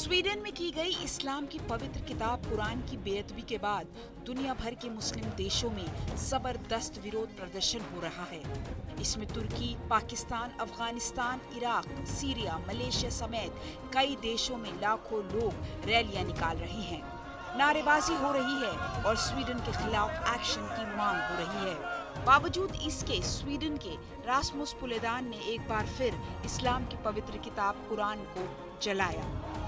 Sweden में की गई इस्लाम की पवित्र किताब कुरान की बेअदबी के बाद दुनिया भर के मुस्लिम देशों में जबरदस्त विरोध प्रदर्शन हो रहा है। इसमें तुर्की, Pakistan, Afghanistan, Iraq, Syria, Malaysia समेत कई देशों में लाखों लोग रैलियां निकाल रहे हैं, नारेबाजी हो रही है और स्वीडन के खिलाफ एक्शन की मांग हो रही है। बावजूद इसके स्वीडन के रास्मुस पुलेदान ने एक बार फिर इस्लाम की पवित्र किताब कुरान को जलाया।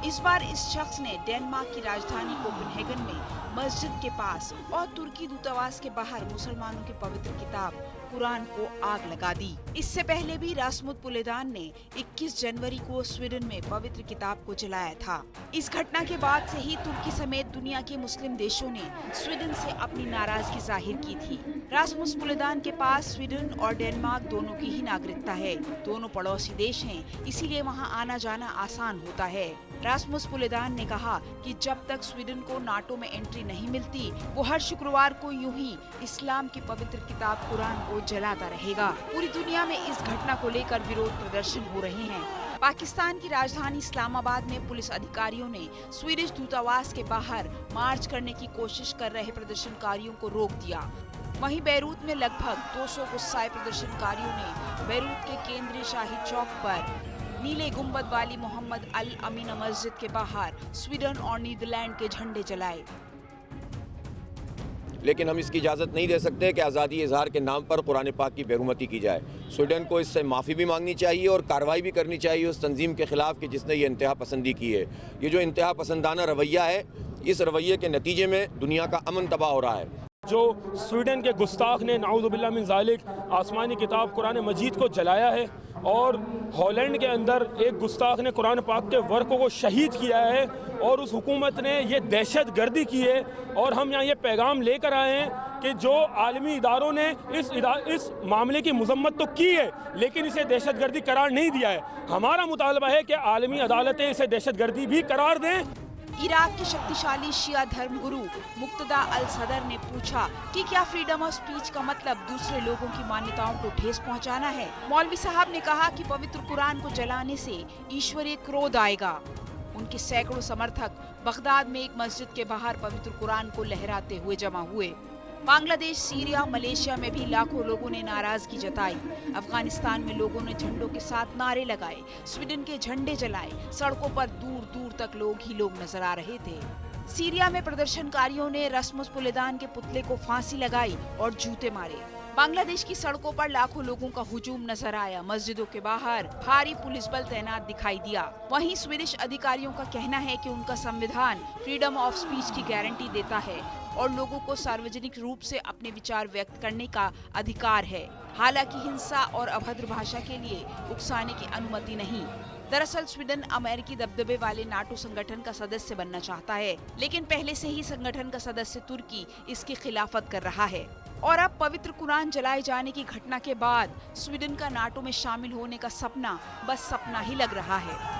इस बार इस शख्स ने डेनमार्क की राजधानी कोपेनहेगन में मस्जिद के पास और तुर्की दूतावास के बाहर मुसलमानों की पवित्र किताब कुरान को आग लगा दी। इससे पहले भी रास्मुस पुलेदान ने 21 जनवरी को स्वीडन में पवित्र किताब को जलाया था। इस घटना के बाद से ही तुर्की समेत दुनिया के मुस्लिम देशों ने स्वीडन से अपनी नाराजगी जाहिर की थी। रास्मुस पुलेदान के पास स्वीडन और डेनमार्क दोनों की ही नागरिकता है। दोनों पड़ोसी देश हैं, इसीलिए वहां आना जाना आसान होता है। रास्मुस पुलेदान ने कहा कि जब तक स्वीडन को नाटो में एंट्री नहीं मिलती, वो हर शुक्रवार को यूं ही इस्लाम की पवित्र किताब कुरान को जलाता रहेगा। पूरी दुनिया में इस घटना को लेकर विरोध प्रदर्शन हो रहे हैं। पाकिस्तान की राजधानी इस्लामाबाद में पुलिस अधिकारियों ने स्वीडिश दूतावास के बाहर मार्च करने की कोशिश कर रहे प्रदर्शनकारियों को रोक दिया। वहीं बैरूत में लगभग 200 गुस्साए प्रदर्शनकारियों ने बैरूत के केंद्रीय शाही चौक पर नीले गुंबद वाली मोहम्मद अल अमीन मस्जिद के बाहर स्वीडन और नीदरलैंड के झंडे जलाए। लेकिन हम इसकी इजाज़त नहीं दे सकते कि आज़ादी इजहार के नाम पर कुरान पाक की बेरुमती की जाए। स्वीडन को इससे माफ़ी भी मांगनी चाहिए और कार्रवाई भी करनी चाहिए उस तंजीम के खिलाफ कि जिसने ये इंतहा पसंदी की है। ये जो इंतहा पसंदाना रवैया है, इस रवैये के नतीजे में दुनिया का अमन तबाह हो रहा है। जो स्वीडन के गुस्ताख ने नाउज़ुबिल्लाह मिन ज़ालिक आसमानी किताब कुरान मजीद को जलाया है और हॉलैंड के अंदर एक गुस्ताख ने कुरान पाक के वर्कों को शहीद किया है और उस हुकूमत ने ये दहशत गर्दी की है। और हम यहाँ ये पैगाम लेकर आए हैं कि जो आलमी इदारों ने इस मामले की मजम्मत तो की है, लेकिन इसे दहशत गर्दी करार नहीं दिया है। हमारा मुतालबा है कि आलमी अदालतें इसे दहशत गर्दी भी करार दें। इराक के शक्तिशाली शिया धर्मगुरु मुक्तदा अल सदर ने पूछा कि क्या फ्रीडम ऑफ स्पीच का मतलब दूसरे लोगों की मान्यताओं को ठेस पहुंचाना है। मौलवी साहब ने कहा कि पवित्र कुरान को जलाने से ईश्वरीय क्रोध आएगा। उनके सैकड़ों समर्थक बगदाद में एक मस्जिद के बाहर पवित्र कुरान को लहराते हुए जमा हुए। बांग्लादेश, सीरिया, मलेशिया में भी लाखों लोगों ने नाराजगी जताई। अफगानिस्तान में लोगों ने झंडों के साथ नारे लगाए, स्वीडन के झंडे जलाए। सड़कों पर दूर दूर तक लोग ही लोग नजर आ रहे थे। सीरिया में प्रदर्शनकारियों ने रास्मुस पुलेदान के पुतले को फांसी लगाई और जूते मारे। बांग्लादेश की सड़कों पर लाखों लोगों का हुजूम नजर आया। मस्जिदों के बाहर भारी पुलिस बल तैनात दिखाई दिया। वहीं स्वीडिश अधिकारियों का कहना है कि उनका संविधान फ्रीडम ऑफ स्पीच की गारंटी देता है और लोगों को सार्वजनिक रूप से अपने विचार व्यक्त करने का अधिकार है। हालांकि हिंसा और अभद्र भाषा के लिए उकसाने की अनुमति नहीं। दरअसल स्वीडन अमेरिकी दबदबे वाले नाटो संगठन का सदस्य बनना चाहता है, लेकिन पहले से ही संगठन का सदस्य तुर्की इसकी खिलाफत कर रहा है। और अब पवित्र कुरान जलाए जाने की घटना के बाद स्वीडन का नाटो में शामिल होने का सपना बस सपना ही लग रहा है।